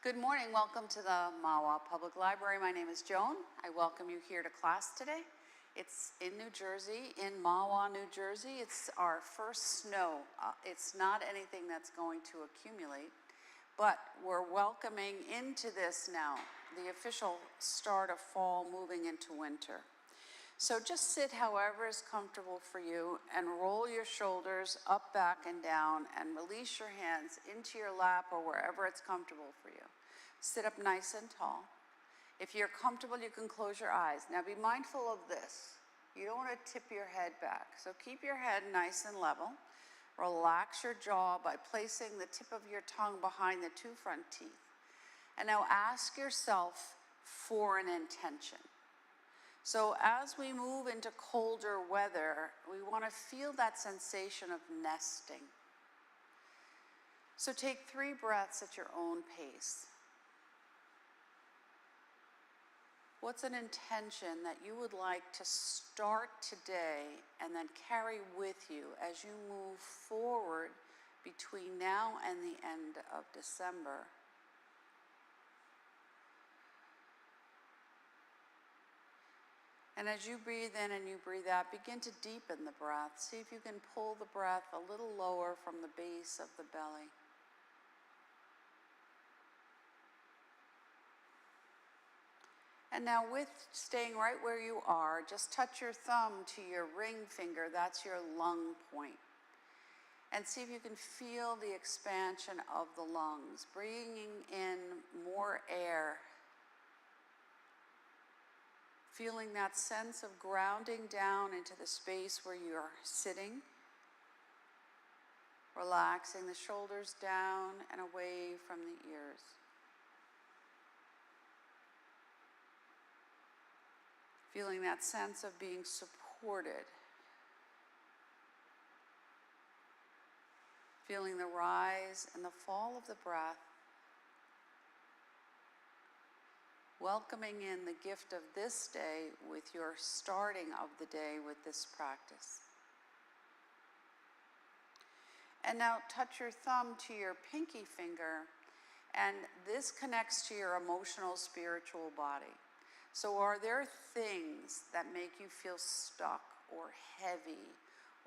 Good morning, welcome to the Mahwah Public Library. My name is Joan. I welcome you here to class today. It's in New Jersey, in Mahwah, New Jersey. It's our first snow. It's not anything that's going to accumulate, but we're welcoming into this now, the official start of fall moving into winter. So just sit however is comfortable for you and roll your shoulders up, back, and down and release your hands into your lap or wherever it's comfortable for you. Sit up nice and tall. If you're comfortable, you can close your eyes. Now be mindful of this. You don't want to tip your head back. So keep your head nice and level. Relax your jaw by placing the tip of your tongue behind the two front teeth. And now ask yourself for an intention. So as we move into colder weather, we want to feel that sensation of nesting. So take 3 breaths at your own pace. What's an intention that you would like to start today and then carry with you as you move forward between now and the end of December? And as you breathe in and you breathe out, begin to deepen the breath. See if you can pull the breath a little lower from the base of the belly. And now with staying right where you are, just touch your thumb to your ring finger. That's your lung point. And see if you can feel the expansion of the lungs, bringing in more air. Feeling that sense of grounding down into the space where you're sitting. Relaxing the shoulders down and away from the ears. Feeling that sense of being supported. Feeling the rise and the fall of the breath. Welcoming in the gift of this day with your starting of the day with this practice. And now touch your thumb to your pinky finger, and this connects to your emotional, spiritual body. So are there things that make you feel stuck or heavy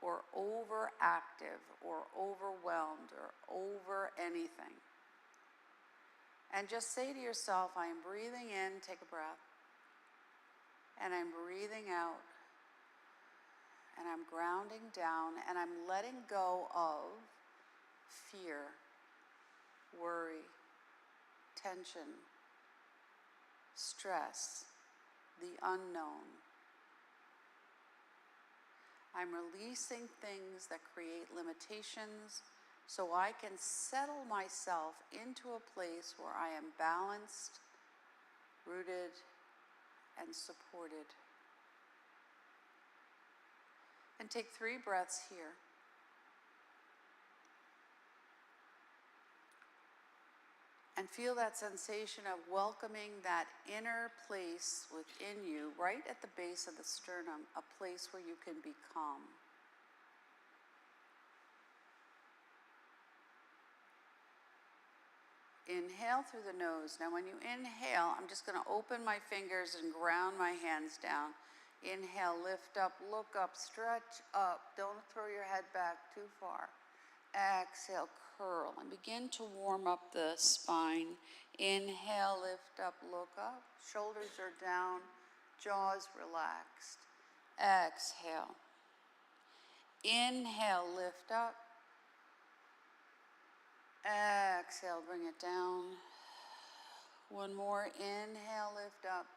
or overactive or overwhelmed or over anything? And just say to yourself, I am breathing in, take a breath, and I'm breathing out, and I'm grounding down, and I'm letting go of fear, worry, tension, stress, the unknown. I'm releasing things that create limitations, so I can settle myself into a place where I am balanced, rooted, and supported. And take 3 breaths here. And feel that sensation of welcoming that inner place within you, right at the base of the sternum, a place where you can be calm. Inhale through the nose. Now when you inhale, I'm just going to open my fingers and ground my hands down. Inhale, lift up, look up, stretch up. Don't throw your head back too far. Exhale, curl, and begin to warm up the spine. Inhale, lift up, look up. Shoulders are down, jaws relaxed. Exhale. Inhale, lift up. Exhale, bring it down. One more. Inhale, lift up.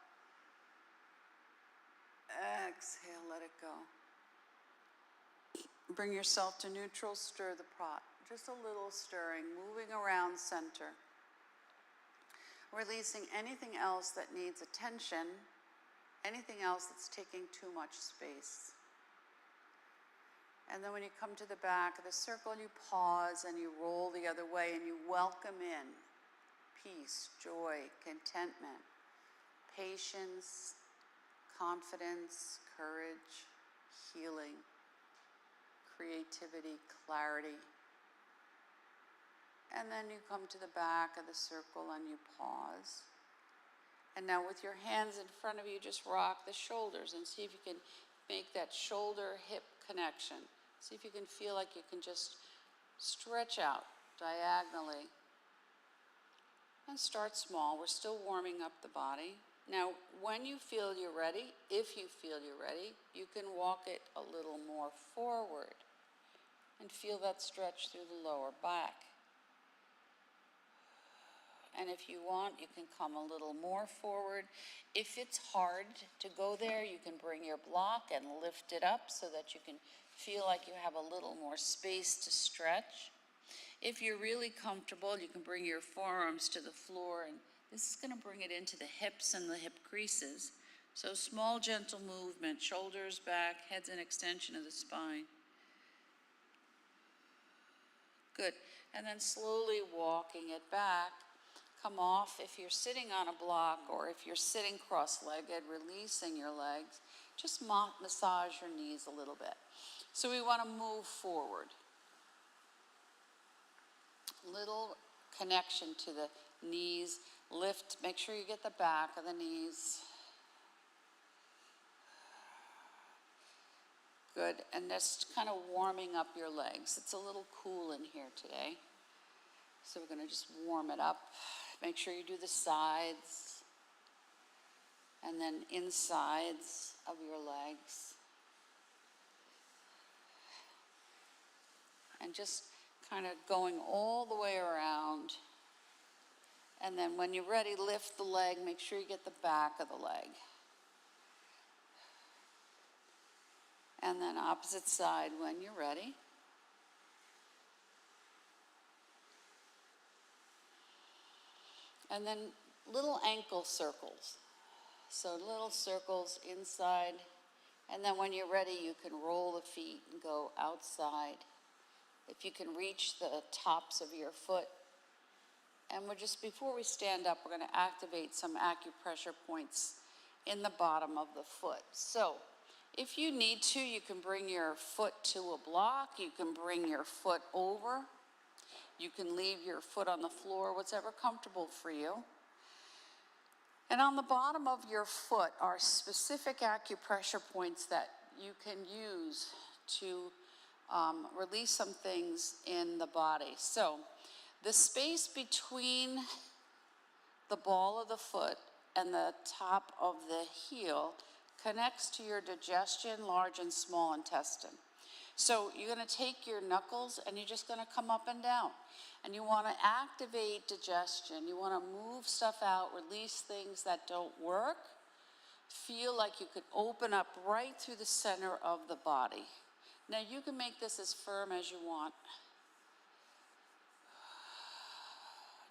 Exhale, let it go. Bring yourself to neutral, stir the pot. Just a little stirring, moving around center. Releasing anything else that needs attention, anything else that's taking too much space. And then when you come to the back of the circle, you pause and you roll the other way and you welcome in peace, joy, contentment, patience, confidence, courage, healing, creativity, clarity, And then you come to the back of the circle and you pause. And now with your hands in front of you, just rock the shoulders and see if you can make that shoulder-hip connection. See if you can feel like you can just stretch out diagonally. And start small. We're still warming up the body. Now, when you feel you're ready, if you feel you're ready, you can walk it a little more forward and feel that stretch through the lower back. And if you want, you can come a little more forward. If it's hard to go there, you can bring your block and lift it up so that you can feel like you have a little more space to stretch. If you're really comfortable, you can bring your forearms to the floor, and this is going to bring it into the hips and the hip creases. So small, gentle movement, shoulders back, head's an extension of the spine. Good. And then slowly walking it back. Come off if you're sitting on a block or if you're sitting cross-legged, releasing your legs. Just massage your knees a little bit. So we want to move forward. Little connection to the knees. Lift, make sure you get the back of the knees. Good, and just kind of warming up your legs. It's a little cool in here today. So we're going to just warm it up. Make sure you do the sides and then insides of your legs. And just kind of going all the way around. And then when you're ready, lift the leg. Make sure you get the back of the leg. And then opposite side when you're ready. And then little ankle circles. So little circles inside. And then when you're ready, you can roll the feet and go outside. If you can reach the tops of your foot. And we're just, before we stand up, we're going to activate some acupressure points in the bottom of the foot. So if you need to, you can bring your foot to a block. You can bring your foot over. You can leave your foot on the floor, whatever comfortable for you. And on the bottom of your foot are specific acupressure points that you can use to release some things in the body. So the space between the ball of the foot and the top of the heel connects to your digestion, large and small intestine. So you're going to take your knuckles and you're just going to come up and down. And you want to activate digestion. You want to move stuff out, release things that don't work. Feel like you could open up right through the center of the body. Now you can make this as firm as you want.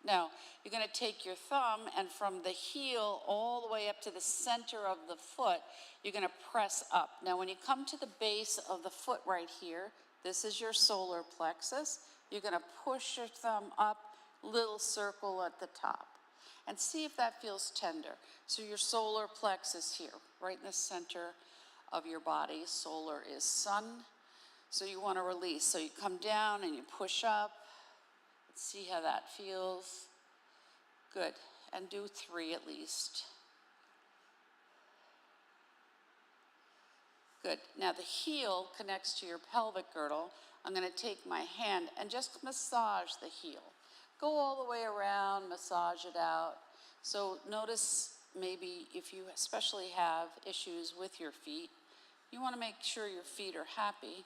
Now, you're going to take your thumb and from the heel all the way up to the center of the foot, you're going to press up. Now, when you come to the base of the foot right here, this is your solar plexus. You're going to push your thumb up, little circle at the top. And see if that feels tender. So your solar plexus here, right in the center of your body. Solar is sun. So you want to release. So you come down and you push up. Let's see how that feels. Good. And do 3 at least. Good. Now the heel connects to your pelvic girdle. I'm going to take my hand and just massage the heel. Go all the way around, massage it out. So notice maybe if you especially have issues with your feet, you want to make sure your feet are happy.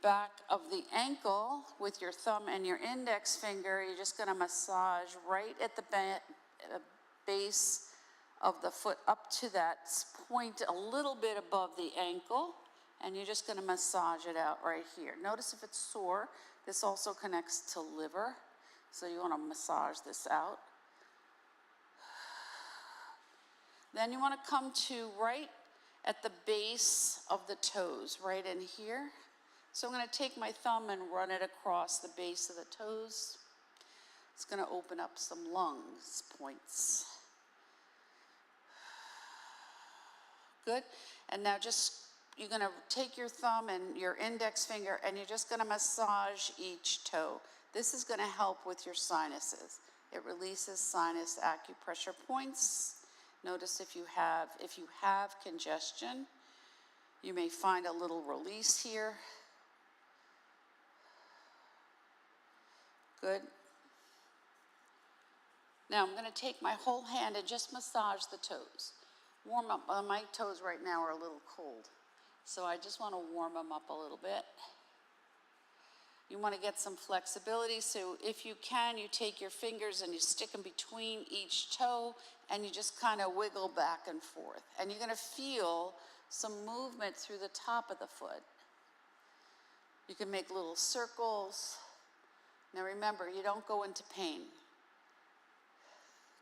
Back of the ankle with your thumb and your index finger, you're just going to massage right at the base of the foot up to that point a little bit above the ankle, and you're just going to massage it out right here. Notice if it's sore. This also connects to liver, so you want to massage this out. Then you want to come to right at the base of the toes, right in here. So I'm going to take my thumb and run it across the base of the toes. It's going to open up some lungs points. Good. And now you're going to take your thumb and your index finger and you're just going to massage each toe. This is going to help with your sinuses. It releases sinus acupressure points. Notice if you have congestion, you may find a little release here. Good. Now I'm going to take my whole hand and just massage the toes. Warm up. My toes right now are a little cold, so I just want to warm them up a little bit. You want to get some flexibility, so if you can, you take your fingers and you stick them between each toe and you just kind of wiggle back and forth. And you're going to feel some movement through the top of the foot. You can make little circles. Now remember, you don't go into pain.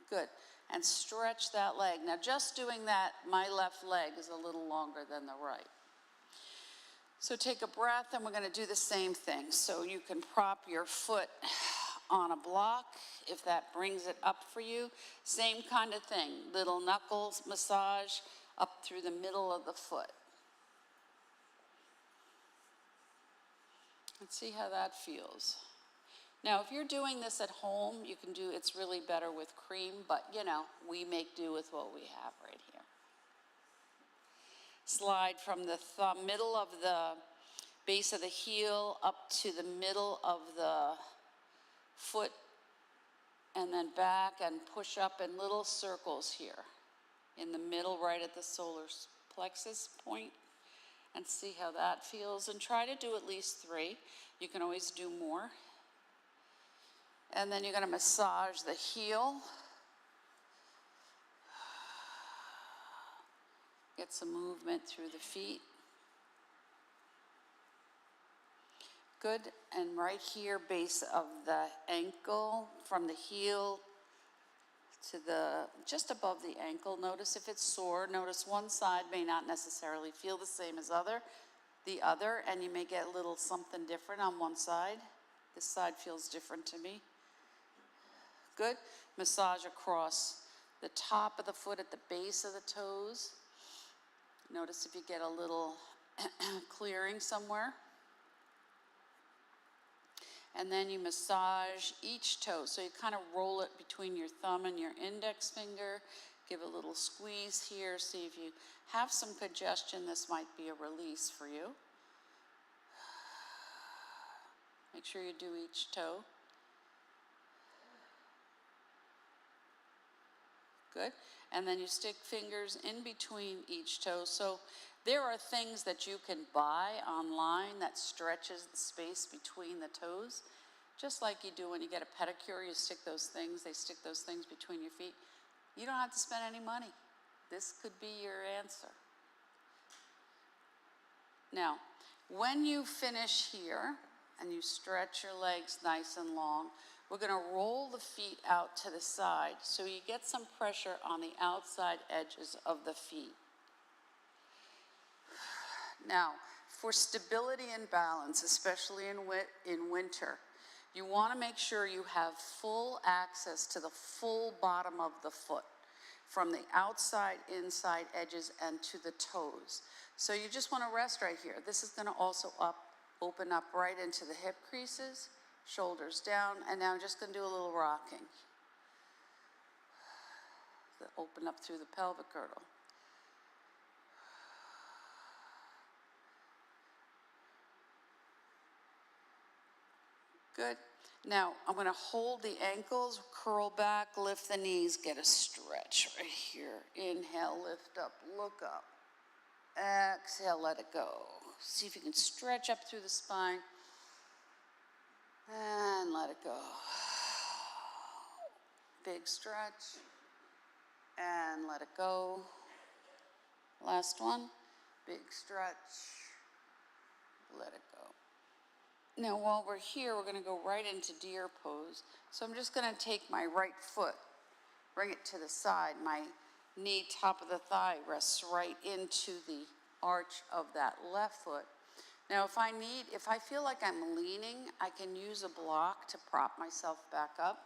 Good. And stretch that leg. Now just doing that, my left leg is a little longer than the right. So take a breath, and we're going to do the same thing. So you can prop your foot on a block if that brings it up for you. Same kind of thing, little knuckles massage up through the middle of the foot. Let's see how that feels. Now, if you're doing this at home, you can do, it's really better with cream, but you know, we make do with what we have right here. Slide from the middle of the base of the heel up to the middle of the foot, and then back and push up in little circles here in the middle, right at the solar plexus point, and see how that feels. And try to do at least 3. You can always do more. And then you're going to massage the heel. Get some movement through the feet. Good. And right here, base of the ankle, from the heel to just above the ankle. Notice if it's sore. Notice one side may not necessarily feel the same as the other, and you may get a little something different on one side. This side feels different to me. Good. Massage across the top of the foot at the base of the toes. Notice if you get a little clearing somewhere. And then you massage each toe. So you kind of roll it between your thumb and your index finger. Give a little squeeze here. See if you have some congestion, this might be a release for you. Make sure you do each toe. Good. And then you stick fingers in between each toe. So there are things that you can buy online that stretches the space between the toes. Just like you do when you get a pedicure, you stick those things, they stick those things between your feet. You don't have to spend any money. This could be your answer. Now, when you finish here and you stretch your legs nice and long, we're going to roll the feet out to the side so you get some pressure on the outside edges of the feet. Now, for stability and balance, especially in winter, you want to make sure you have full access to the full bottom of the foot, from the outside, inside edges, and to the toes. So you just want to rest right here. This is going to also open up right into the hip creases. Shoulders down, and now I'm just going to do a little rocking. Open up through the pelvic girdle. Good. Now I'm going to hold the ankles, curl back, lift the knees, get a stretch right here. Inhale, lift up, look up. Exhale, let it go. See if you can stretch up through the spine. And let it go. Big stretch. And let it go. Last one. Big stretch. Let it go. Now while we're here, we're going to go right into deer pose. So I'm just going to take my right foot, bring it to the side. My knee, top of the thigh, rests right into the arch of that left foot. Now, if I feel like I'm leaning, I can use a block to prop myself back up.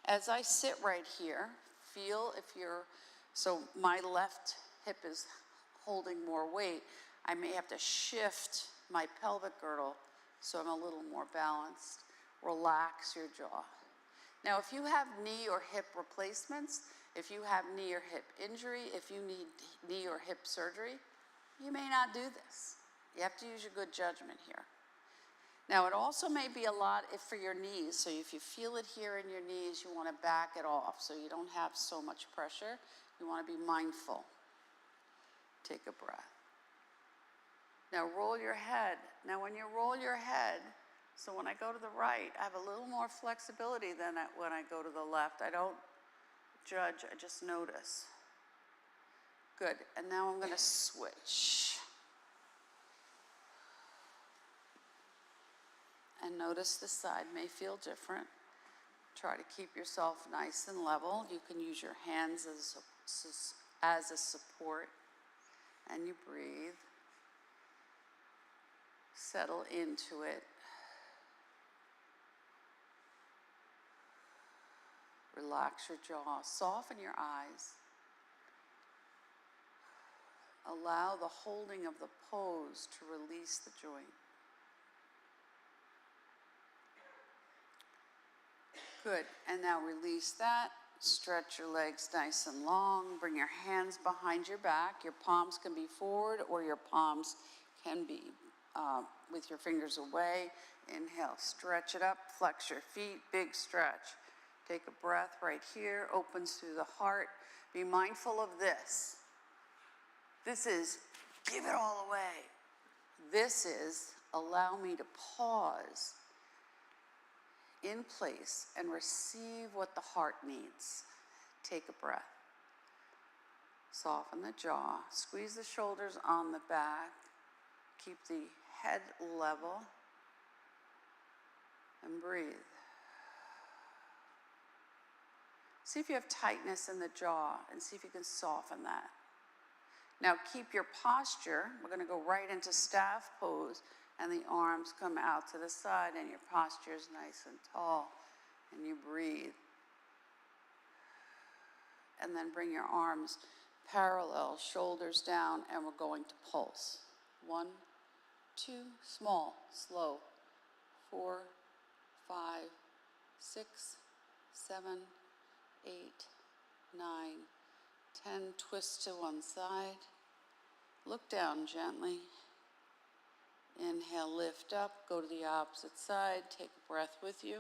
As I sit right here, feel so my left hip is holding more weight, I may have to shift my pelvic girdle so I'm a little more balanced. Relax your jaw. Now, if you have knee or hip replacements, if you have knee or hip injury, if you need knee or hip surgery, you may not do this. You have to use your good judgment here. Now, it also may be a lot for your knees, so if you feel it here in your knees, you want to back it off so you don't have so much pressure. You want to be mindful. Take a breath. Now, roll your head. Now, when you roll your head, so when I go to the right, I have a little more flexibility than when I go to the left. I don't judge, I just notice. Good, and now I'm going to switch. And notice the side may feel different. Try to keep yourself nice and level. You can use your hands as a support. And you breathe. Settle into it. Relax your jaw. Soften your eyes. Allow the holding of the pose to release the joint. Good, and now release that. Stretch your legs nice and long. Bring your hands behind your back. Your palms can be forward or your palms can be with your fingers away. Inhale, stretch it up, flex your feet, big stretch. Take a breath right here, opens through the heart. Be mindful of this. This is give it all away. This is allow me to pause in place and receive what the heart needs. Take a breath. Soften the jaw. Squeeze the shoulders on the back. Keep the head level. And breathe. See if you have tightness in the jaw and see if you can soften that. Now keep your posture. We're going to go right into staff pose. And the arms come out to the side and your posture is nice and tall. And you breathe. And then bring your arms parallel, shoulders down, and we're going to pulse. 1, 2, small, slow. 4, 5, 6, 7, 8, 9, 10. Twist to one side. Look down gently. Inhale, lift up, go to the opposite side, take a breath with you.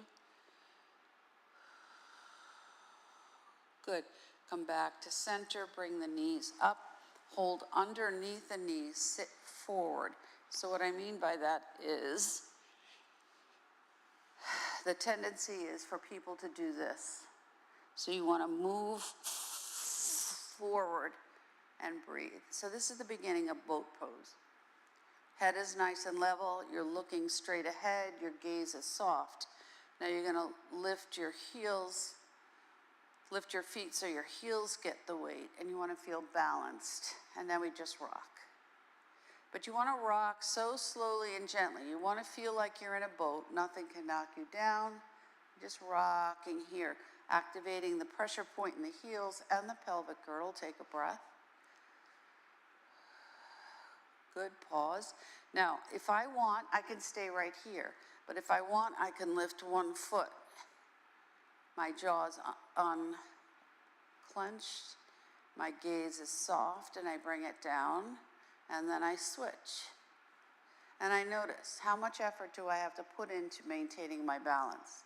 Good. Come back to center, bring the knees up, hold underneath the knees, sit forward. So what I mean by that is, the tendency is for people to do this. So you want to move forward and breathe. So this is the beginning of boat pose. Head is nice and level, you're looking straight ahead, your gaze is soft. Now you're gonna lift your heels, lift your feet so your heels get the weight, and you wanna feel balanced. And then we just rock. But you wanna rock so slowly and gently. You wanna feel like you're in a boat, nothing can knock you down. Just rocking here, activating the pressure point in the heels and the pelvic girdle. Take a breath. Good, pause. Now, if I want, I can stay right here. But if I want, I can lift one foot. My jaw's unclenched. My gaze is soft, and I bring it down. And then I switch. And I notice, how much effort do I have to put into maintaining my balance?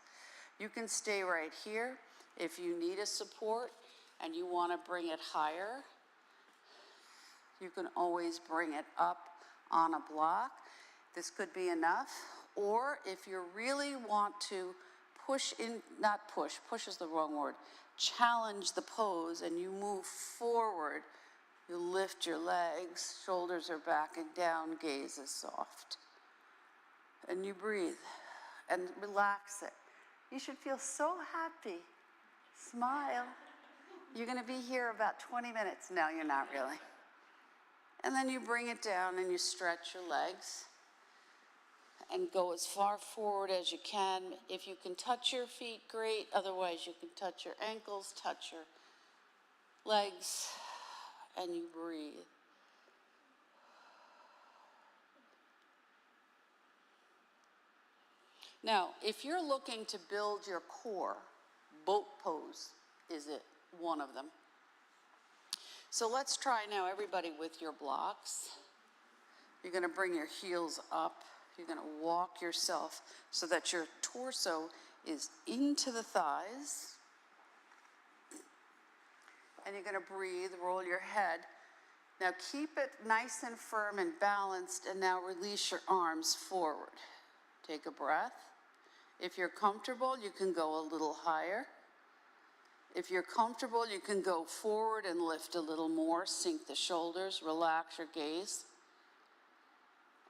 You can stay right here. If you need a support and you want to bring it higher, you can always bring it up on a block. This could be enough. Or if you really want to push in, not push, push is the wrong word, challenge the pose and you move forward, you lift your legs, shoulders are backing down, gaze is soft. And you breathe and relax it. You should feel so happy. Smile. You're going to be here about 20 minutes. No, you're not really. And then you bring it down and you stretch your legs and go as far forward as you can. If you can touch your feet, great. Otherwise, you can touch your ankles, touch your legs, and you breathe. Now, if you're looking to build your core, boat pose is one of them. So let's try now, everybody, with your blocks. You're going to bring your heels up. You're going to walk yourself so that your torso is into the thighs. And you're going to breathe, roll your head. Now keep it nice and firm and balanced, and now release your arms forward. Take a breath. If you're comfortable, you can go a little higher. If you're comfortable, you can go forward and lift a little more, sink the shoulders, relax your gaze,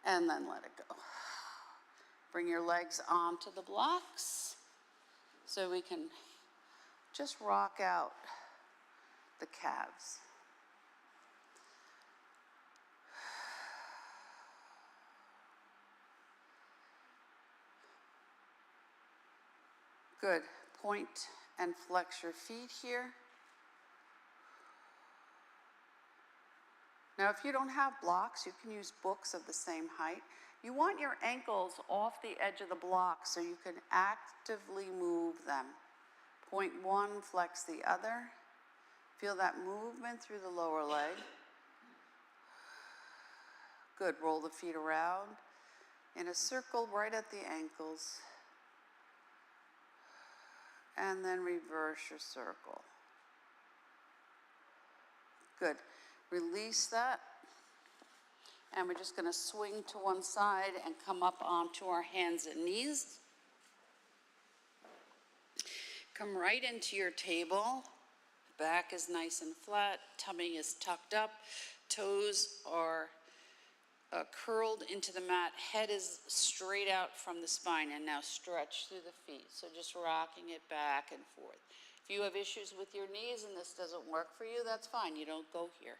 and then let it go. Bring your legs onto the blocks so we can just rock out the calves. Good. Point and flex your feet here. Now, if you don't have blocks, you can use books of the same height. You want your ankles off the edge of the block so you can actively move them. Point one, flex the other. Feel that movement through the lower leg. Good. Roll the feet around in a circle right at the ankles. And then reverse your circle. Good. Release that. And we're just going to swing to one side and come up onto our hands and knees. Come right into your table. Back is nice and flat. Tummy is tucked up. Toes are curled into the mat. Head is straight out from the spine, and now stretch through the feet. So just rocking it back and forth. If you have issues with your knees and this doesn't work for you, that's fine. You don't go here.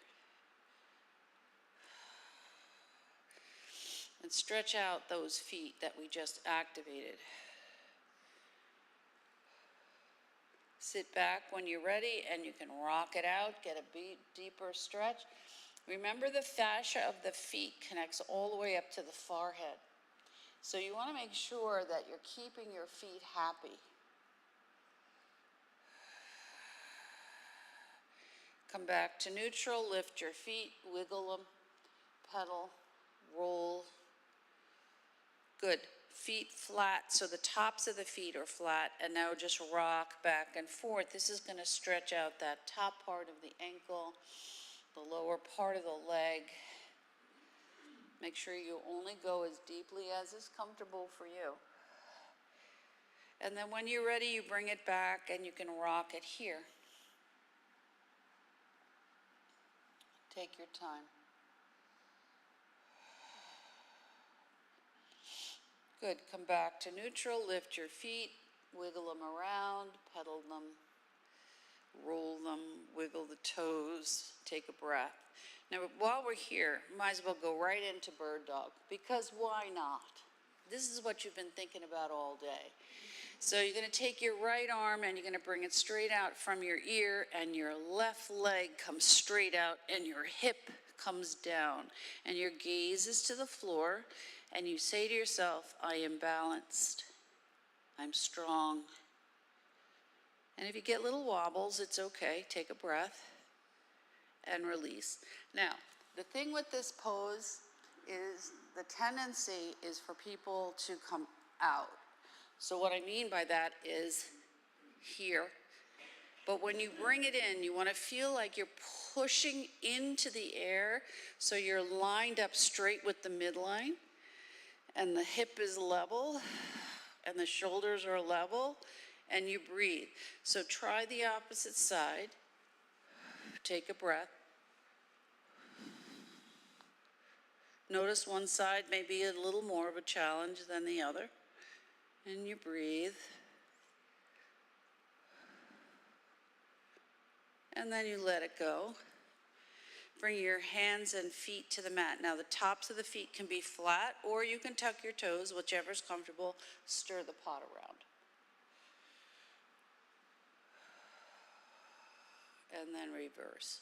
And stretch out those feet that we just activated. Sit back when you're ready and you can rock it out, get a deeper stretch. Remember, the fascia of the feet connects all the way up to the forehead. So you want to make sure that you're keeping your feet happy. Come back to neutral, lift your feet, wiggle them, pedal, roll. Good. Feet flat, so the tops of the feet are flat, and now just rock back and forth. This is going to stretch out that top part of the ankle, the lower part of the leg. Make sure you only go as deeply as is comfortable for you. And then when you're ready, you bring it back and you can rock it here. Take your time. Good. Come back to neutral, lift your feet, wiggle them around, pedal them, roll them, wiggle the toes, take a breath. Now, while we're here, might as well go right into bird dog, because why not? This is what you've been thinking about all day. So you're going to take your right arm and you're going to bring it straight out from your ear, and your left leg comes straight out and your hip comes down, and your gaze is to the floor, and you say to yourself, I am balanced, I'm strong. And if you get little wobbles, it's okay. Take a breath and release. Now, the thing with this pose is the tendency is for people to come out. So what I mean by that is here. But when you bring it in, you want to feel like you're pushing into the air, so you're lined up straight with the midline, and the hip is level, and the shoulders are level, and you breathe. So try the opposite side. Take a breath. Notice one side may be a little more of a challenge than the other. And you breathe. And then you let it go. Bring your hands and feet to the mat. Now the tops of the feet can be flat, or you can tuck your toes, whichever's comfortable. Stir the pot around. And then reverse.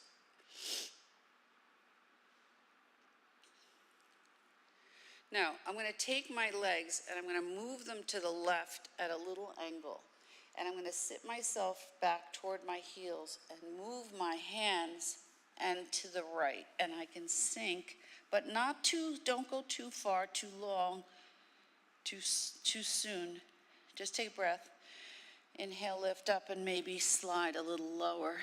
Now, I'm going to take my legs and I'm going to move them to the left at a little angle. And I'm going to sit myself back toward my heels and move my hands and to the right. And I can sink, but not too, don't go too far, too long, too soon. Just take a breath. Inhale, lift up, and maybe slide a little lower.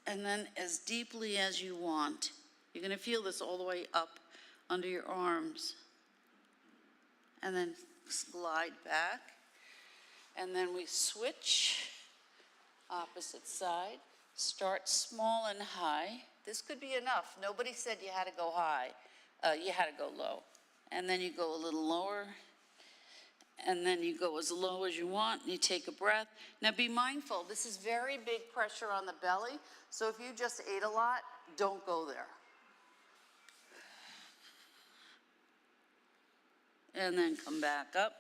And then as deeply as you want. You're going to feel this all the way up under your arms. And then slide back. And then we switch, opposite side. Start small and high. This could be enough. Nobody said you had to go high. You had to go low. And then you go a little lower. And then you go as low as you want, and you take a breath. Now be mindful, this is very big pressure on the belly, so if you just ate a lot, don't go there. And then come back up.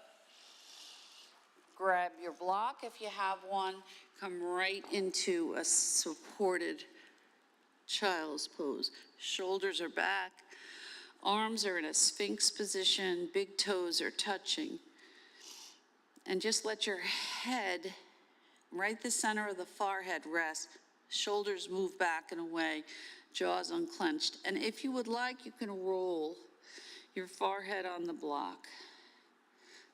Grab your block if you have one. Come right into a supported child's pose. Shoulders are back. Arms are in a sphinx position. Big toes are touching. And just let your head, right the center of the forehead, rest. Shoulders move back and away. Jaws unclenched. And if you would like, you can roll your forehead on the block.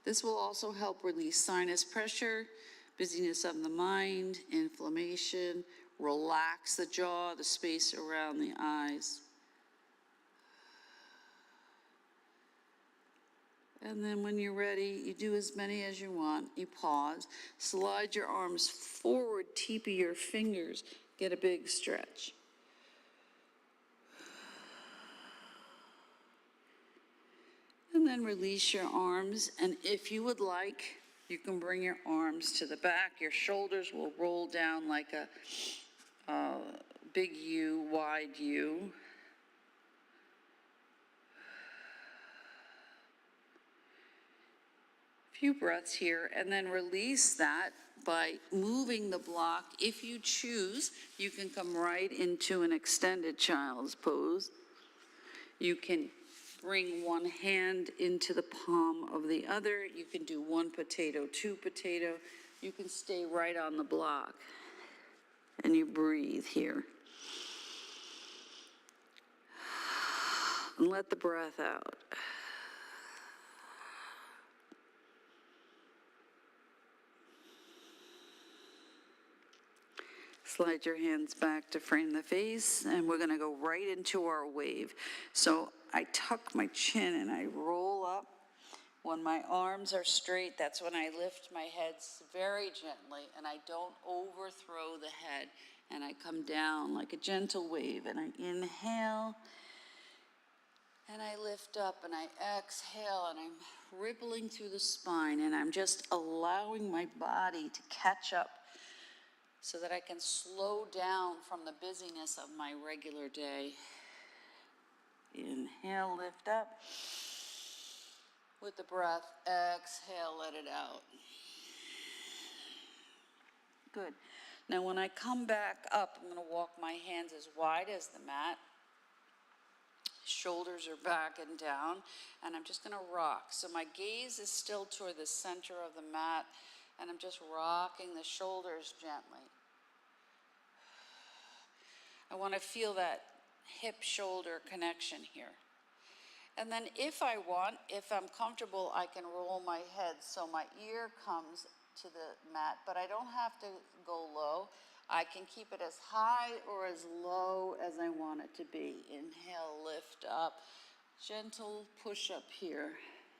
This will also help release sinus pressure, busyness of the mind, inflammation, relax the jaw, the space around the eyes. And then when you're ready, you do as many as you want. You pause, slide your arms forward, teepee your fingers, get a big stretch. And then release your arms, and if you would like, you can bring your arms to the back. Your shoulders will roll down like a big U, wide U. Few breaths here, and then release that by moving the block. If you choose, you can come right into an extended child's pose. You can bring one hand into the palm of the other. You can do one potato, two potato. You can stay right on the block. And you breathe here. And let the breath out. Slide your hands back to frame the face, and we're gonna go right into our wave. So I tuck my chin and I roll up. When my arms are straight, that's when I lift my head very gently, and I don't overthrow the head. And I come down like a gentle wave, and I inhale, and I lift up, and I exhale, and I'm rippling through the spine, and I'm just allowing my body to catch up so that I can slow down from the busyness of my regular day. Inhale, lift up. With the breath, exhale, let it out. Good. Now when I come back up, I'm gonna walk my hands as wide as the mat. Shoulders are back and down, and I'm just gonna rock. So my gaze is still toward the center of the mat, and I'm just rocking the shoulders gently. I want to feel that hip-shoulder connection here. And then if I want, if I'm comfortable, I can roll my head so my ear comes to the mat, but I don't have to go low. I can keep it as high or as low as I want it to be. Inhale, lift up. Gentle push up here.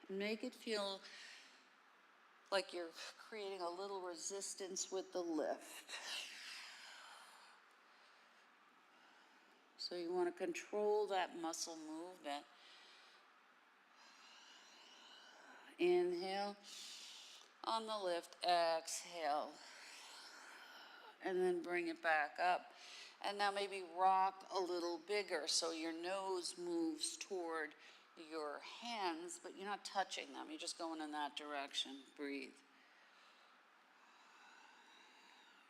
Make it feel like you're creating a little resistance with the lift. So you want to control that muscle movement. Inhale. On the lift, exhale. And then bring it back up. And now maybe rock a little bigger so your nose moves toward your hands, but you're not touching them. You're just going in that direction. Breathe.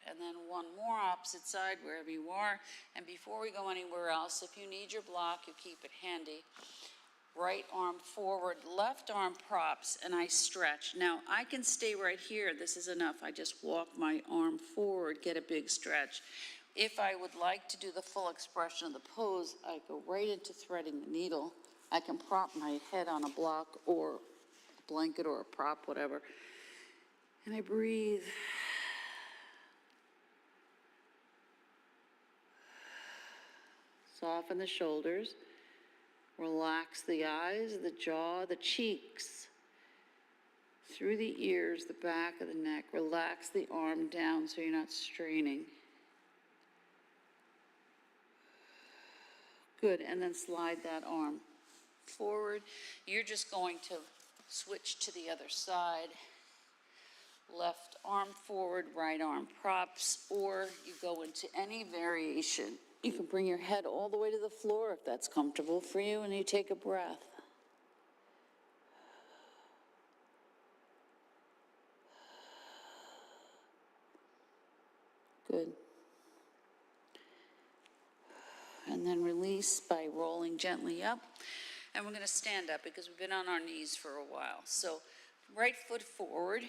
And then one more opposite side, wherever you are. And before we go anywhere else, if you need your block, you keep it handy. Right arm forward, left arm props, and I stretch. Now, I can stay right here. This is enough. I just walk my arm forward, get a big stretch. If I would like to do the full expression of the pose, I go right into threading the needle. I can prop my head on a block or a blanket or a prop, whatever. And I breathe. Soften the shoulders. Relax the eyes, the jaw, the cheeks. Through the ears, the back of the neck. Relax the arm down so you're not straining. Good, and then slide that arm forward. You're just going to switch to the other side. Left arm forward, right arm props, or you go into any variation. You can bring your head all the way to the floor if that's comfortable for you, and you take a breath. Good. And then release by rolling gently up. And we're going to stand up because we've been on our knees for a while. So right foot forward,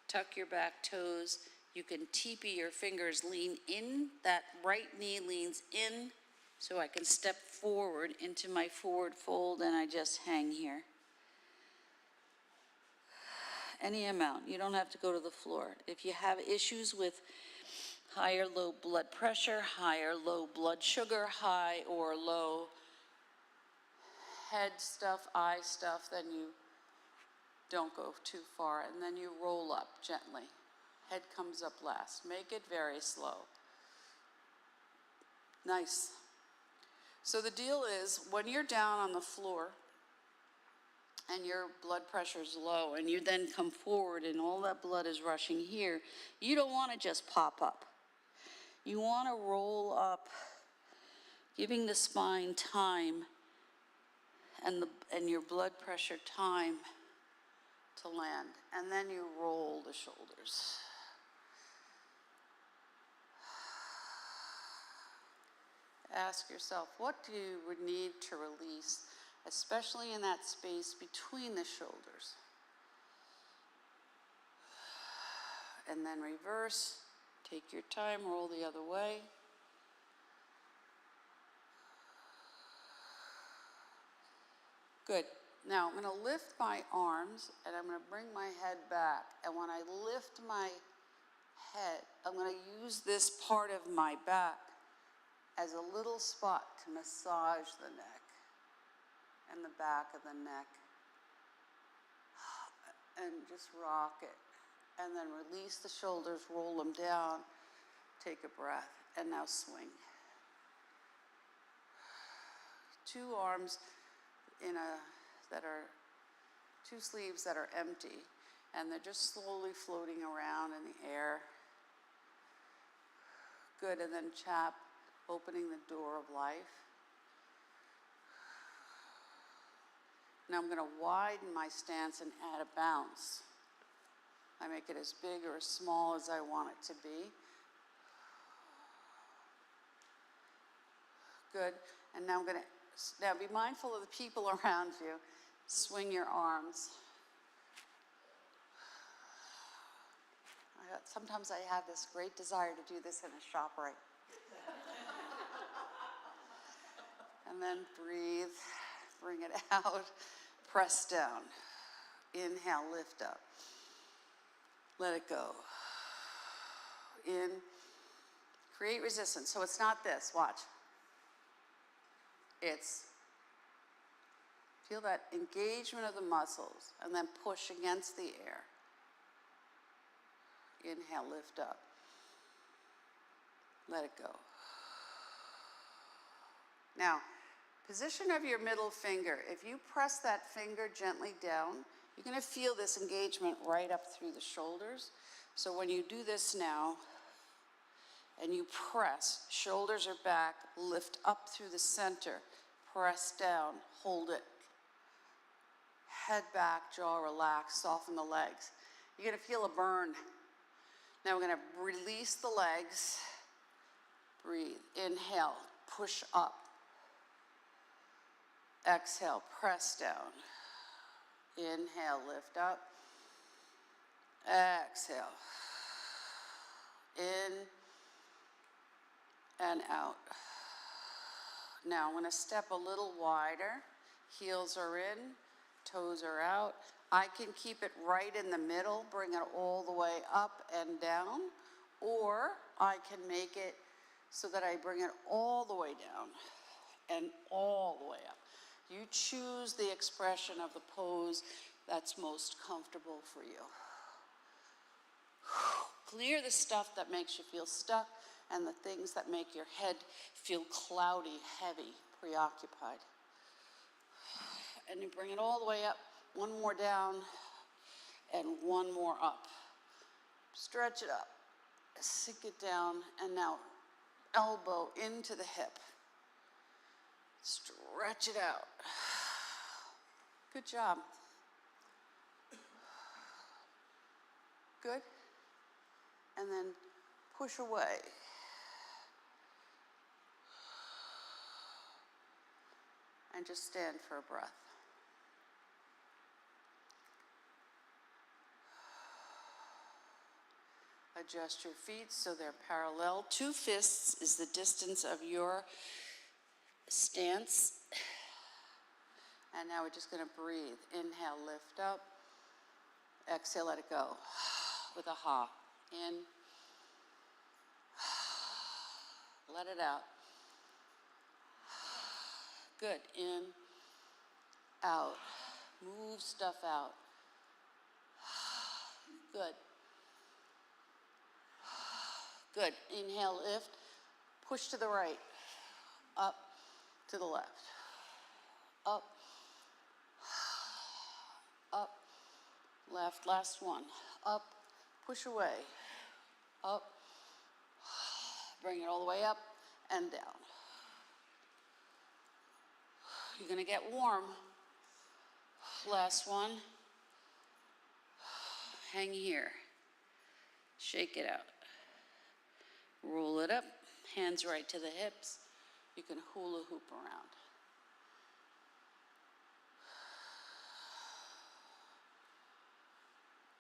tuck your back toes. You can teepee your fingers, lean in. That right knee leans in so I can step forward into my forward fold and I just hang here. Any amount. You don't have to go to the floor. If you have issues with high or low blood pressure, high or low blood sugar, high or low head stuff, eye stuff, then you don't go too far. And then you roll up gently. Head comes up last. Make it very slow. Nice. So the deal is when you're down on the floor and your blood pressure is low and you then come forward and all that blood is rushing here, you don't want to just pop up. You want to roll up, giving the spine time and your blood pressure time to land. And then you roll the shoulders. Ask yourself, what do you would need to release, especially in that space between the shoulders? And then reverse, take your time, roll the other way. Good. Now I'm going to lift my arms and I'm going to bring my head back. And when I lift my head, I'm going to use this part of my back as a little spot to massage the neck and the back of the neck. And just rock it. And then release the shoulders, roll them down, take a breath, and now swing. Two arms two sleeves that are empty, and they're just slowly floating around in the air. Good, and then chap, opening the door of life. Now I'm going to widen my stance and add a bounce. I make it as big or as small as I want it to be. Good, and now I'm going to be mindful of the people around you. Swing your arms. Sometimes I have this great desire to do this in a ShopRite. And then breathe, bring it out, press down. Inhale, lift up. Let it go. In, create resistance. So it's not this, watch. It's, feel that engagement of the muscles and then push against the air. Inhale, lift up. Let it go. Now, position of your middle finger. If you press that finger gently down, you're going to feel this engagement right up through the shoulders. So when you do this now, and you press, shoulders are back, lift up through the center, press down, hold it. Head back, jaw relaxed, soften the legs. You're going to feel a burn. Now we're going to release the legs. Breathe. Inhale, push up. Exhale, press down. Inhale, lift up. Exhale. In and out. Now I'm going to step a little wider. Heels are in, toes are out. I can keep it right in the middle, bring it all the way up and down, or I can make it so that I bring it all the way down and all the way up. You choose the expression of the pose that's most comfortable for you. Clear the stuff that makes you feel stuck and the things that make your head feel cloudy, heavy, preoccupied. And you bring it all the way up, one more down, and one more up. Stretch it up, sink it down, and now elbow into the hip. Stretch it out. Good job. Good. And then push away. And just stand for a breath. Adjust your feet so they're parallel. 2 fists is the distance of your stance. And now we're just going to breathe. Inhale, lift up. Exhale, let it go. With a ha. In. Let it out. Good. In. Out. Move stuff out. Good. Good. Inhale, lift. Push to the right. Up to the left. Up. Up. Left. Last one. Up. Push away. Up. Bring it all the way up and down. You're going to get warm. Last one. Hang here. Shake it out. Roll it up. Hands right to the hips. You can hula hoop around.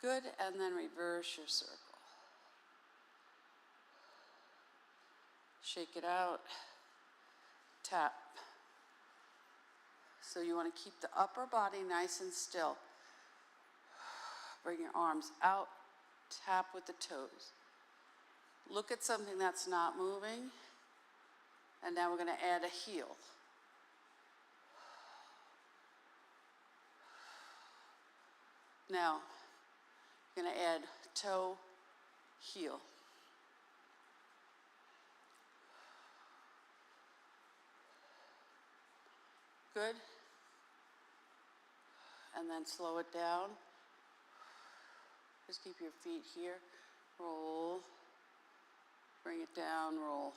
Good, and then reverse your circle. Shake it out. Tap. So you want to keep the upper body nice and still. Bring your arms out. Tap with the toes. Look at something that's not moving. And now we're going to add a heel. Now, you're going to add toe, heel. Good. And then slow it down. Just keep your feet here. Roll. Bring it down, roll.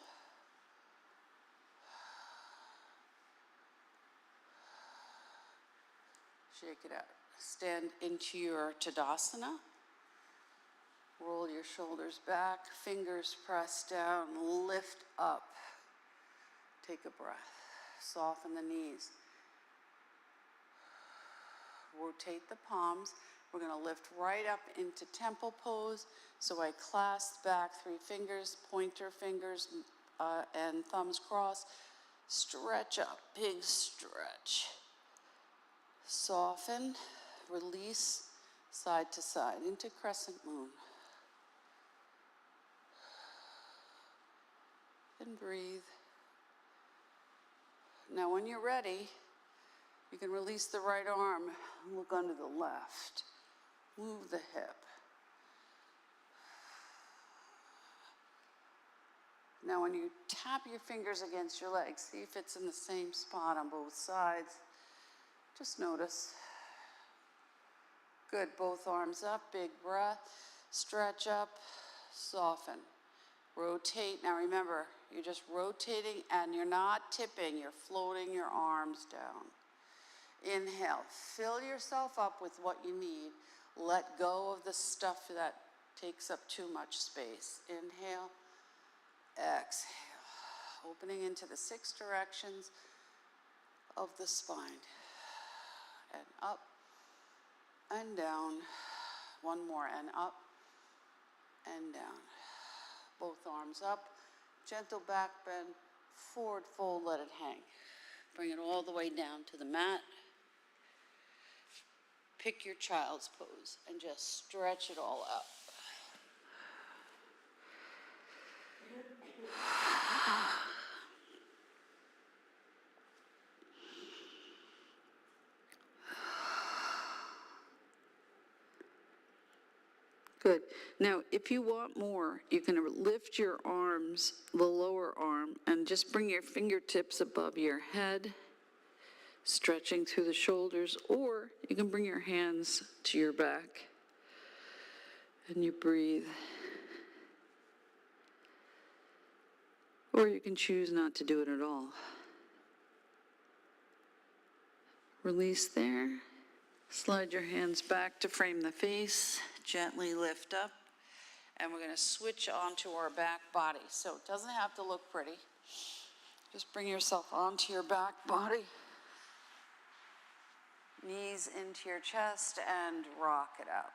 Shake it out. Stand into your Tadasana. Roll your shoulders back, fingers press down, lift up. Take a breath. Soften the knees. Rotate the palms. We're going to lift right up into temple pose. So I clasp back 3 fingers, pointer fingers, and thumbs cross. Stretch up, big stretch. Soften, release, side to side, into crescent moon. And breathe. Now when you're ready, you can release the right arm and look under the left. Move the hip. Now when you tap your fingers against your legs, see if it's in the same spot on both sides. Just notice. Good, both arms up, big breath. Stretch up, soften. Rotate. Now remember, you're just rotating and you're not tipping, you're floating your arms down. Inhale, fill yourself up with what you need. Let go of the stuff that takes up too much space. Inhale, exhale, opening into the 6 directions of the spine. And up and down. One more, and up and down. Both arms up, gentle back bend, forward fold, let it hang. Bring it all the way down to the mat. Pick your child's pose and just stretch it all out. Good. Now, if you want more, you can lift your arms, the lower arm, and just bring your fingertips above your head, stretching through the shoulders, or you can bring your hands to your back and you breathe. Or you can choose not to do it at all. Release there. Slide your hands back to frame the face. Gently lift up. And we're going to switch onto our back body. So it doesn't have to look pretty. Just bring yourself onto your back body. Knees into your chest and rock it out.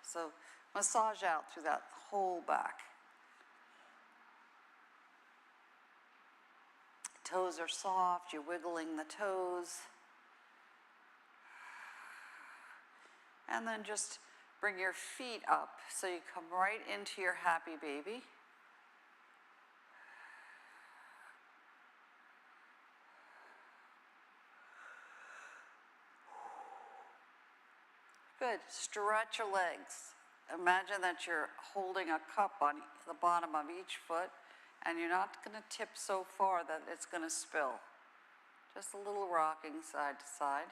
So massage out through that whole back. Toes are soft, you're wiggling the toes. And then just bring your feet up so you come right into your happy baby. Good. Stretch your legs. Imagine that you're holding a cup on the bottom of each foot, and you're not going to tip so far that it's going to spill. Just a little rocking side to side.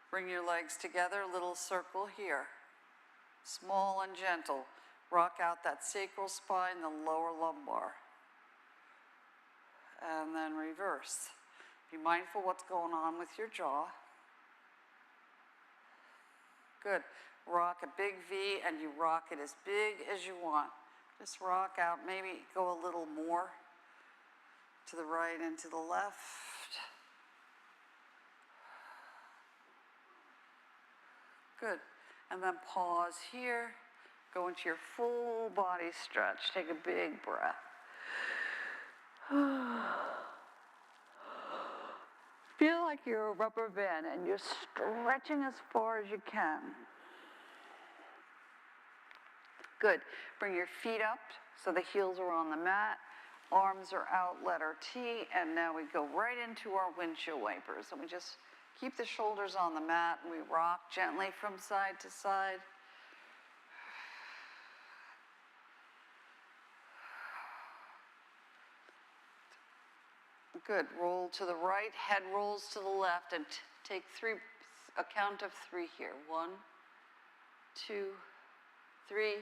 Bring your legs together, a little circle here. Small and gentle. Rock out that sacral spine, the lower lumbar. And then reverse. Be mindful what's going on with your jaw. Good. Rock a big V, and you rock it as big as you want. Just rock out, maybe go a little more to the right and to the left. Good. And then pause here. Go into your full body stretch. Take a big breath. Feel like you're a rubber band and you're stretching as far as you can. Good. Bring your feet up so the heels are on the mat. Arms are out, letter T, and now we go right into our windshield wipers. And we just keep the shoulders on the mat and we rock gently from side to side. Good. Roll to the right, head rolls to the left, and take a count of 3 here. 1, 2, 3.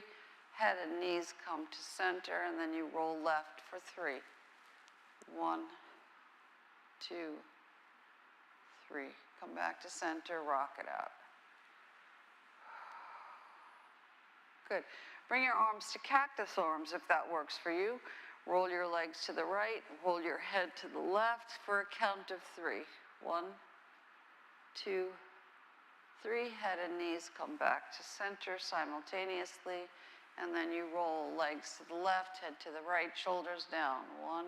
Head and knees come to center, and then you roll left for 3. 1, 2, 3. Come back to center, rock it out. Good. Bring your arms to cactus arms if that works for you. Roll your legs to the right, roll your head to the left for a count of 3. 1, 2, 3. Head and knees come back to center simultaneously. And then you roll legs to the left, head to the right, shoulders down. 1,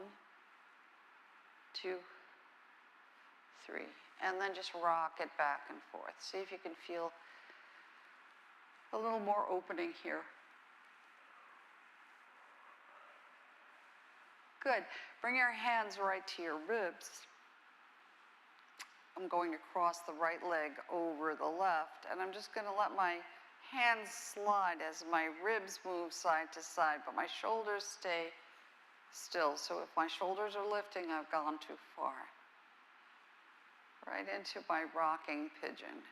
2, 3. And then just rock it back and forth. See if you can feel a little more opening here. Good. Bring your hands right to your ribs. I'm going to cross the right leg over the left, and I'm just going to let my hands slide as my ribs move side to side, but my shoulders stay still. So if my shoulders are lifting, I've gone too far. Right into my rocking pigeon.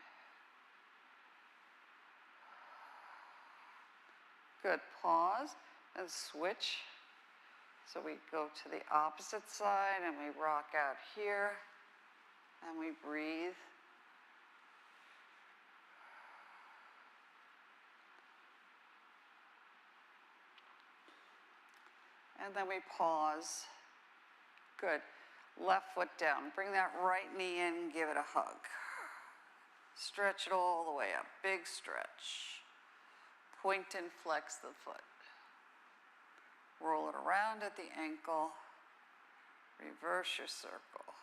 Good. Pause and switch. So we go to the opposite side and we rock out here and we breathe. And then we pause. Good. Left foot down. Bring that right knee in, give it a hug. Stretch it all the way up. Big stretch. Point and flex the foot. Roll it around at the ankle. Reverse your circle.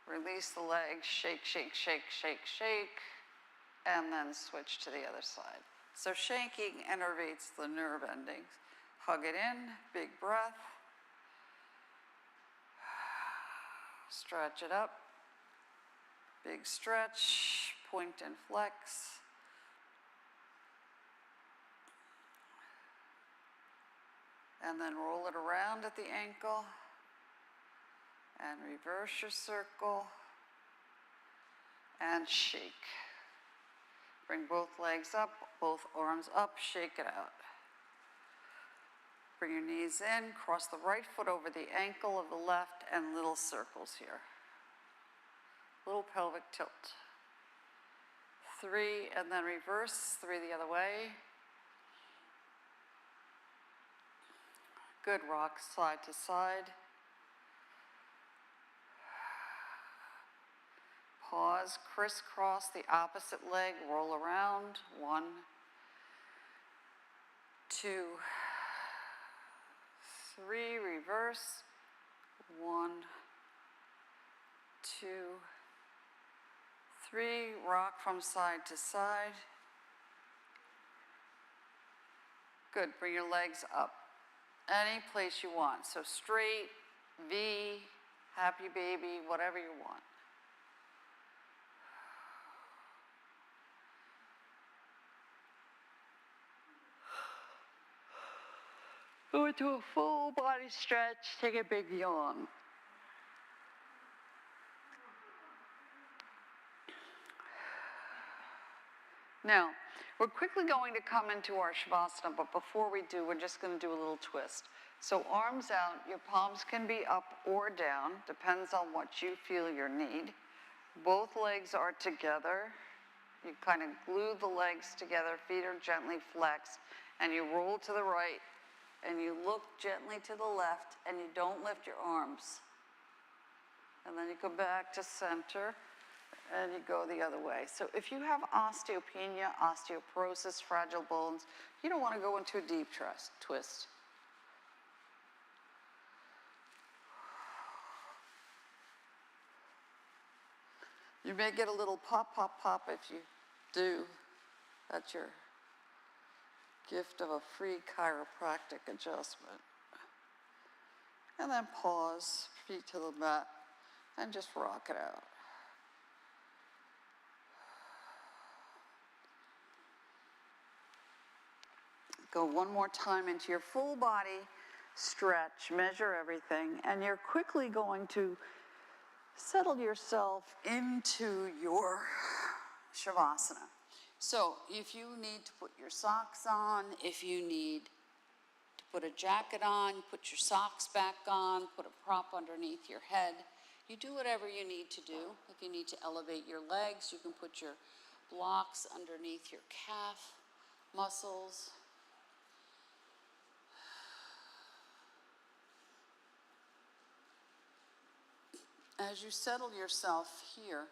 Release the legs. Shake, shake, shake, shake, shake. And then switch to the other side. So shaking innervates the nerve endings. Hug it in. Big breath. Stretch it up. Big stretch, point and flex. And then roll it around at the ankle. And reverse your circle. And shake. Bring both legs up, both arms up, shake it out. Bring your knees in, cross the right foot over the ankle of the left, and little circles here. Little pelvic tilt. 3, and then reverse, 3 the other way. Good, rock side to side. Pause, crisscross the opposite leg, roll around. 1, 2, 3, reverse. 1, 2, 3, rock from side to side. Good, bring your legs up. Any place you want. So straight, V, happy baby, whatever you want. Go into a full body stretch, take a big yawn. Now, we're quickly going to come into our Shavasana, but before we do, we're just going to do a little twist. So arms out, your palms can be up or down, depends on what you feel your need. Both legs are together. You kind of glue the legs together, feet are gently flexed, and you roll to the right, and you look gently to the left, and you don't lift your arms. And then you come back to center, and you go the other way. So if you have osteopenia, osteoporosis, fragile bones, you don't want to go into a deep twist. You may get a little pop, pop, pop if you do. That's your gift of a free chiropractic adjustment. And then pause, feet to the mat, and just rock it out. Go one more time into your full body stretch, measure everything, and you're quickly going to settle yourself into your Shavasana. So if you need to put your socks on, if you need to put a jacket on, put your socks back on, put a prop underneath your head, you do whatever you need to do. If you need to elevate your legs, you can put your blocks underneath your calf muscles. As you settle yourself here,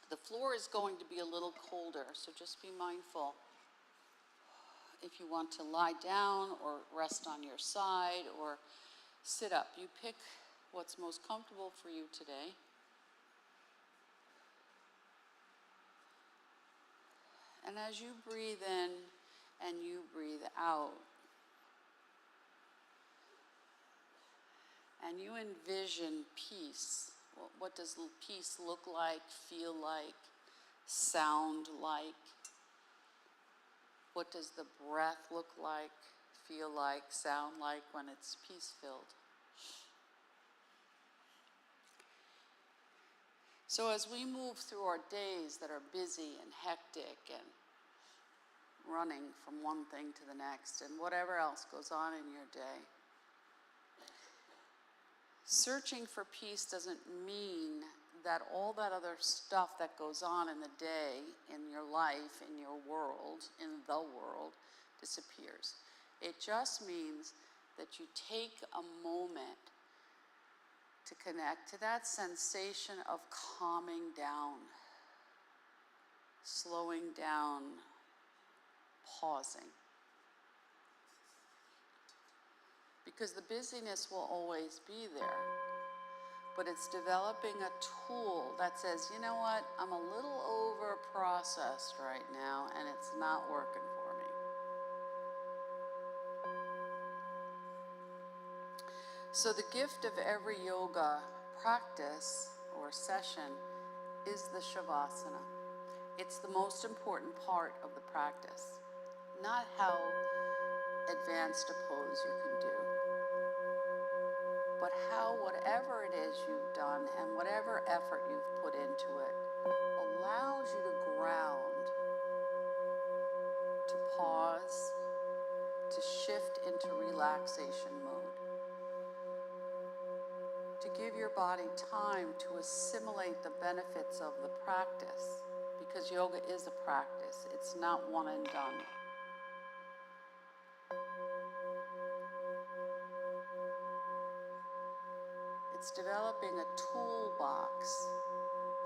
the floor is going to be a little colder, so just be mindful. If you want to lie down or rest on your side or sit up, you pick what's most comfortable for you today. And as you breathe in and you breathe out, and you envision peace. What does peace look like, feel like, sound like? What does the breath look like, feel like, sound like when it's peace-filled? So as we move through our days that are busy and hectic and running from one thing to the next and whatever else goes on in your day, searching for peace doesn't mean that all that other stuff that goes on in the day, in your life, in your world, in the world, disappears. It just means that you take a moment to connect to that sensation of calming down, slowing down, pausing. Because the busyness will always be there, but it's developing a tool that says, you know what, I'm a little over processed right now and it's not working for me. So the gift of every yoga practice or session is the shavasana. It's the most important part of the practice, not how advanced a pose you can do, but how whatever it is you've done and whatever effort you've put into it allows you to ground, to pause, to shift into relaxation mode, to give your body time to assimilate the benefits of the practice, because yoga is a practice. It's not one and done. It's developing a toolbox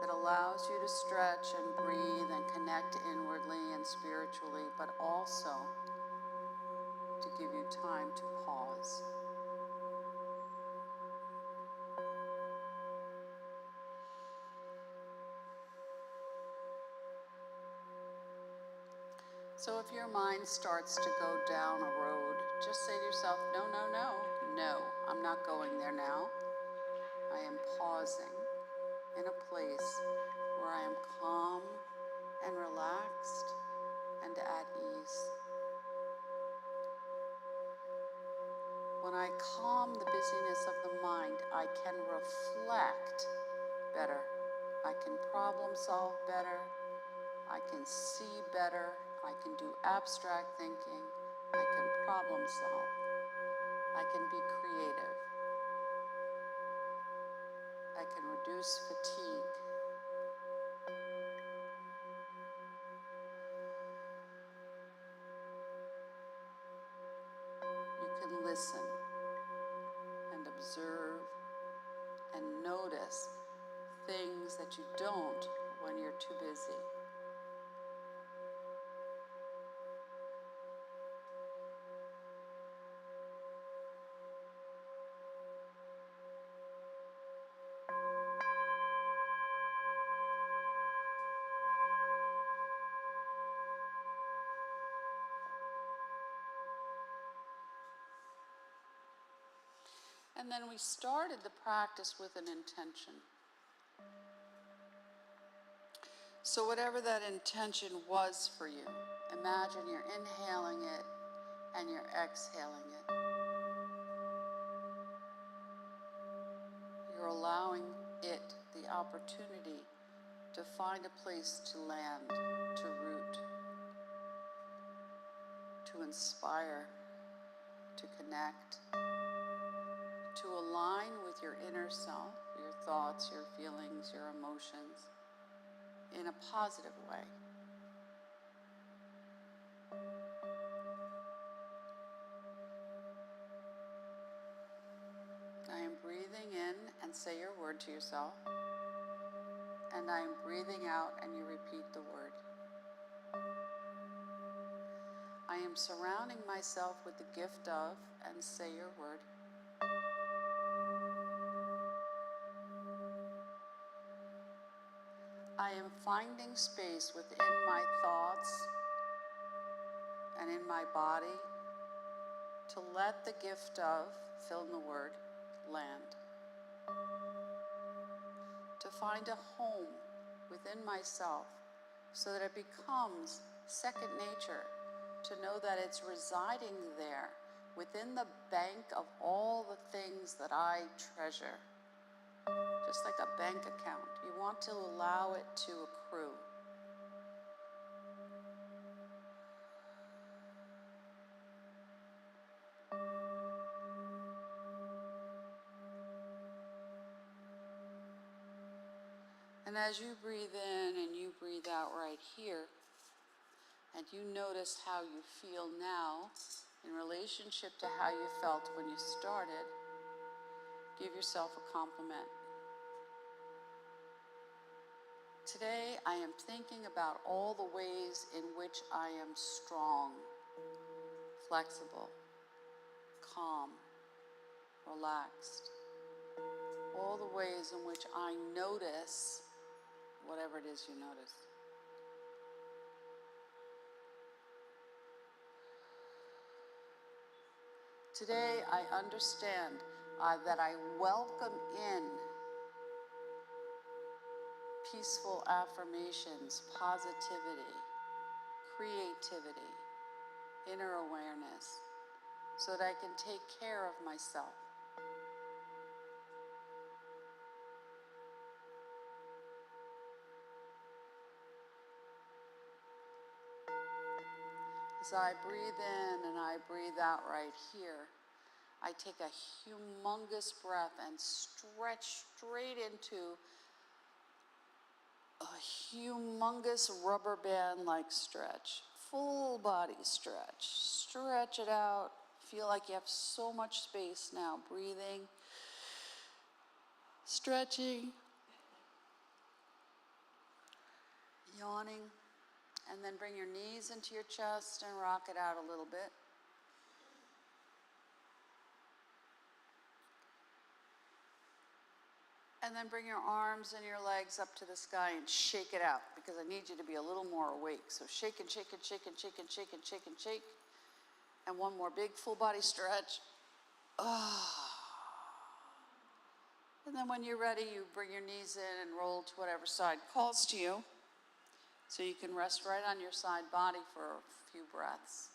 that allows you to stretch and breathe and connect inwardly and spiritually, but also to give you time to pause. So if your mind starts to go down a road, just say to yourself, no, no, no, no, I'm not going there now. I am pausing in a place where I am calm and relaxed and at ease. When I calm the busyness of the mind, I can reflect better. I can problem solve better. I can see better. I can do abstract thinking. I can problem solve. I can be creative. I can reduce fatigue. You can listen and observe and notice things that you don't when you're too busy. And then we started the practice with an intention. So whatever that intention was for you, imagine you're inhaling it and you're exhaling it. You're allowing it the opportunity to find a place to land, to root, to inspire, to connect, to align with your inner self, your thoughts, your feelings, your emotions, in a positive way. I am breathing in and say your word to yourself, and I am breathing out and you repeat the word. I am surrounding myself with the gift of, and say your word. I am finding space within my thoughts and in my body to let the gift of, fill in the word, land. To find a home within myself so that it becomes second nature, to know that it's residing there within the bank of all the things that I treasure. Just like a bank account, you want to allow it to accrue. And as you breathe in and you breathe out right here, and you notice how you feel now in relationship to how you felt when you started, give yourself a compliment. Today, I am thinking about all the ways in which I am strong, flexible, calm, relaxed. All the ways in which I notice whatever it is you notice. Today, I understand that I welcome in peaceful affirmations, positivity, creativity, inner awareness, so that I can take care of myself. As I breathe in and I breathe out right here, I take a humongous breath and stretch straight into a humongous rubber band-like stretch. Full body stretch. Stretch it out. Feel like you have so much space now. Breathing, stretching, yawning, and then bring your knees into your chest and rock it out a little bit. And then bring your arms and your legs up to the sky and shake it out, because I need you to be a little more awake. So shake and shake and shake and shake and shake and shake and shake. And one more big full body stretch. And then when you're ready, you bring your knees in and roll to whatever side calls to you. So you can rest right on your side body for a few breaths.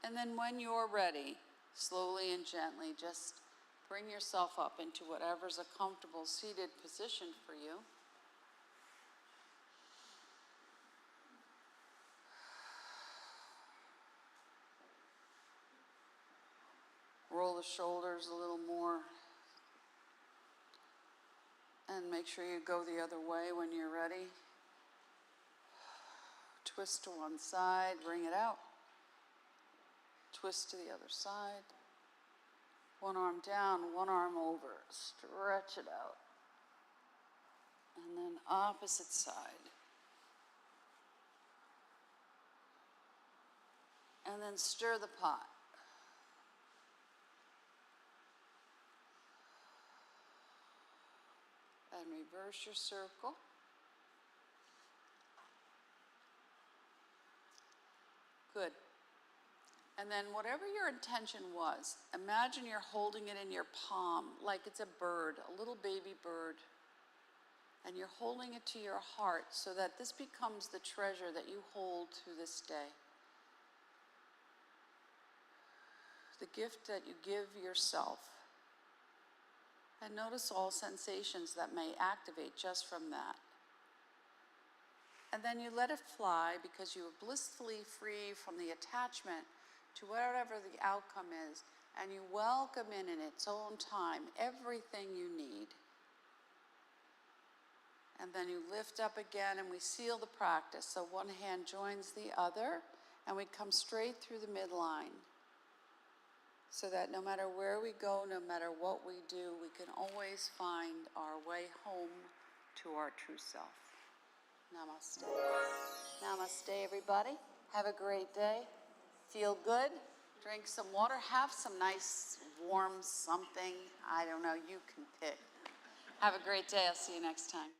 And then when you're ready, slowly and gently, just bring yourself up into whatever's a comfortable seated position for you. Roll the shoulders a little more. And make sure you go the other way when you're ready. Twist to one side, bring it out. Twist to the other side. One arm down, one arm over. Stretch it out. And then opposite side. And then stir the pot. And reverse your circle. Good. And then whatever your intention was, imagine you're holding it in your palm like it's a bird, a little baby bird. And you're holding it to your heart so that this becomes the treasure that you hold to this day. The gift that you give yourself. And notice all sensations that may activate just from that. And then you let it fly because you are blissfully free from the attachment to whatever the outcome is. And you welcome in its own time everything you need. And then you lift up again and we seal the practice. So one hand joins the other and we come straight through the midline. So that no matter where we go, no matter what we do, we can always find our way home to our true self. Namaste. Namaste, everybody. Have a great day. Feel good. Drink some water. Have some nice, warm something. I don't know. You can pick. Have a great day. I'll see you next time.